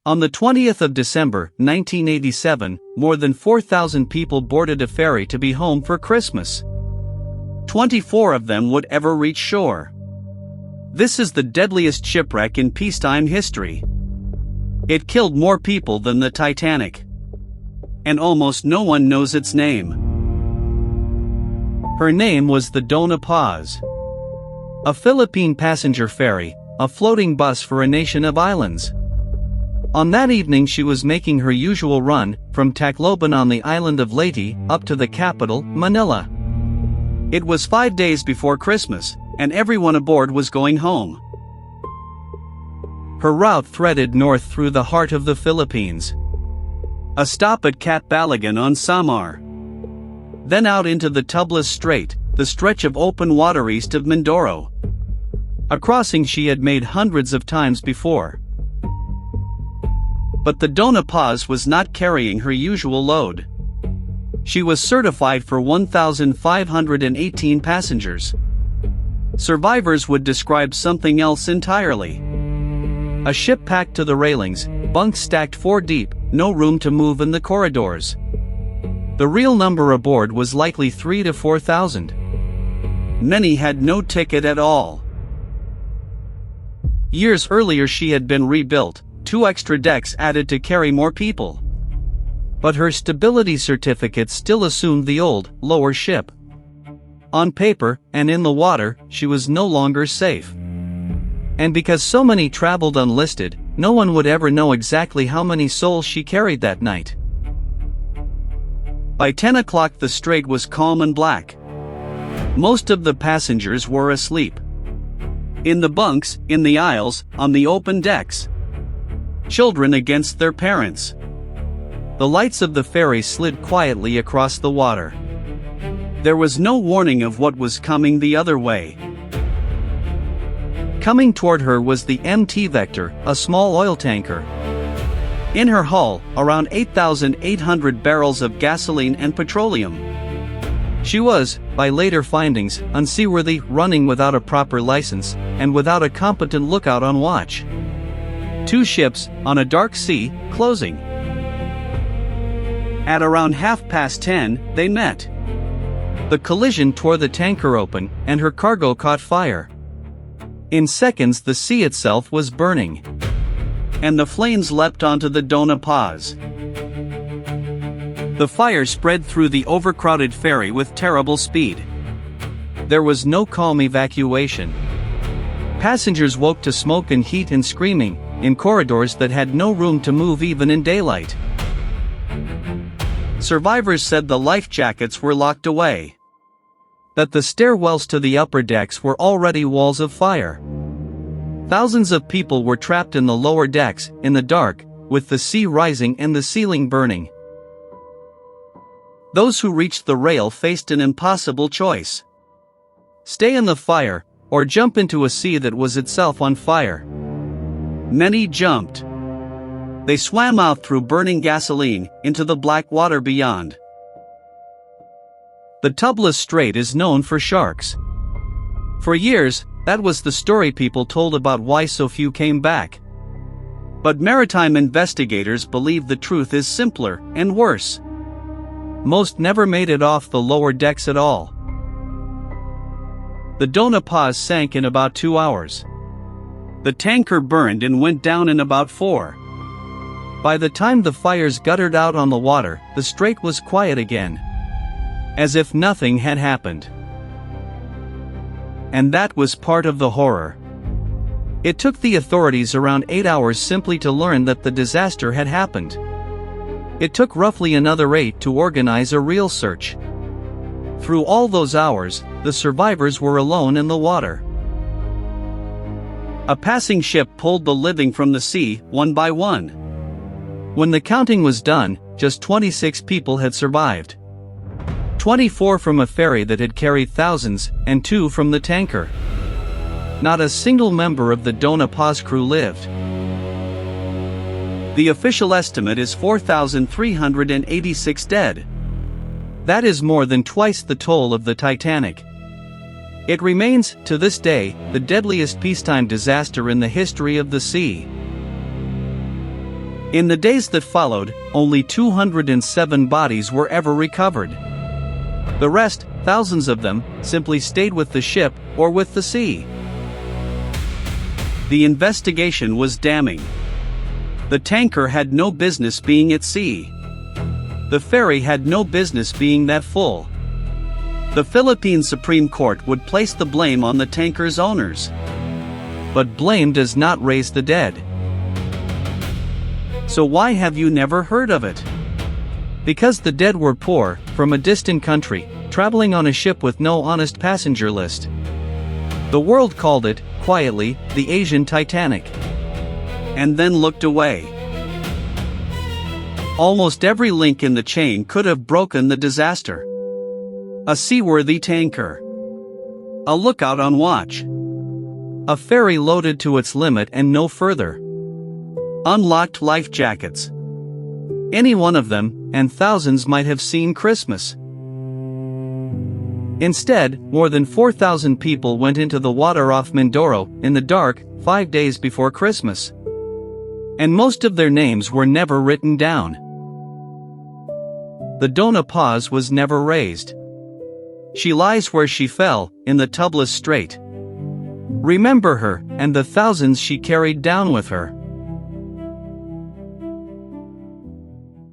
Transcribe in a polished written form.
On the 20th of December, 1987, more than 4,000 people boarded a ferry to be home for Christmas. 24 of them would ever reach shore. This is the deadliest shipwreck in peacetime history. It killed more people than the Titanic. And almost no one knows its name. Her name was the Doña Paz. A Philippine passenger ferry, a floating bus for a nation of islands. On that evening she was making her usual run, from Tacloban on the island of Leyte, up to the capital, Manila. It was 5 days before Christmas, and everyone aboard was going home. Her route threaded north through the heart of the Philippines. A stop at Catbalogan on Samar. Then out into the Tablas Strait, the stretch of open water east of Mindoro. A crossing she had made hundreds of times before. But the Doña Paz was not carrying her usual load. She was certified for 1,518 passengers. Survivors would describe something else entirely. A ship packed to the railings, bunks stacked 4 deep, no room to move in the corridors. The real number aboard was likely 3,000 to 4,000. Many had no ticket at all. Years earlier she had been rebuilt, 2 extra decks added to carry more people. But her stability certificate still assumed the old, lower ship. On paper, and in the water, she was no longer safe. And because so many traveled unlisted, no one would ever know exactly how many souls she carried that night. By 10 o'clock the strait was calm and black. Most of the passengers were asleep. In the bunks, in the aisles, on the open decks. Children against their parents. The lights of the ferry slid quietly across the water. There was no warning of what was coming the other way. Coming toward her was the MT Vector, a small oil tanker. In her hull, around 8,800 barrels of gasoline and petroleum. She was, by later findings, unseaworthy, running without a proper license, and without a competent lookout on watch. 2 ships, on a dark sea, closing. At around 10:30, they met. The collision tore the tanker open, and her cargo caught fire. In seconds the sea itself was burning. And the flames leapt onto the Doña Paz. The fire spread through the overcrowded ferry with terrible speed. There was no calm evacuation. Passengers woke to smoke and heat and screaming, in corridors that had no room to move even in daylight. Survivors said the life jackets were locked away. That the stairwells to the upper decks were already walls of fire. Thousands of people were trapped in the lower decks, in the dark, with the sea rising and the ceiling burning. Those who reached the rail faced an impossible choice. Stay in the fire, or jump into a sea that was itself on fire. Many jumped. They swam out through burning gasoline, into the black water beyond. The Tablas Strait is known for sharks. For years, that was the story people told about why so few came back. But maritime investigators believe the truth is simpler, and worse. Most never made it off the lower decks at all. The Doña Paz sank in about 2 hours. The tanker burned and went down in about 4. By the time the fires guttered out on the water, the strait was quiet again. As if nothing had happened. And that was part of the horror. It took the authorities around 8 hours simply to learn that the disaster had happened. It took roughly another 8 to organize a real search. Through all those hours, the survivors were alone in the water. A passing ship pulled the living from the sea, one by one. When the counting was done, just 26 people had survived. 24 from a ferry that had carried thousands, and 2 from the tanker. Not a single member of the Doña Paz crew lived. The official estimate is 4,386 dead. That is more than twice the toll of the Titanic. It remains, to this day, the deadliest peacetime disaster in the history of the sea. In the days that followed, only 207 bodies were ever recovered. The rest, thousands of them, simply stayed with the ship or with the sea. The investigation was damning. The tanker had no business being at sea. The ferry had no business being that full. The Philippine Supreme Court would place the blame on the tanker's owners. But blame does not raise the dead. So why have you never heard of it? Because the dead were poor, from a distant country, traveling on a ship with no honest passenger list. The world called it, quietly, the Asian Titanic. And then looked away. Almost every link in the chain could have broken the disaster. A seaworthy tanker. A lookout on watch. A ferry loaded to its limit and no further. Unlocked life jackets. Any one of them, and thousands might have seen Christmas. Instead, more than 4,000 people went into the water off Mindoro, in the dark, 5 days before Christmas. And most of their names were never written down. The Doña Paz was never raised. She lies where she fell, in the Tablas Strait. Remember her, and the thousands she carried down with her.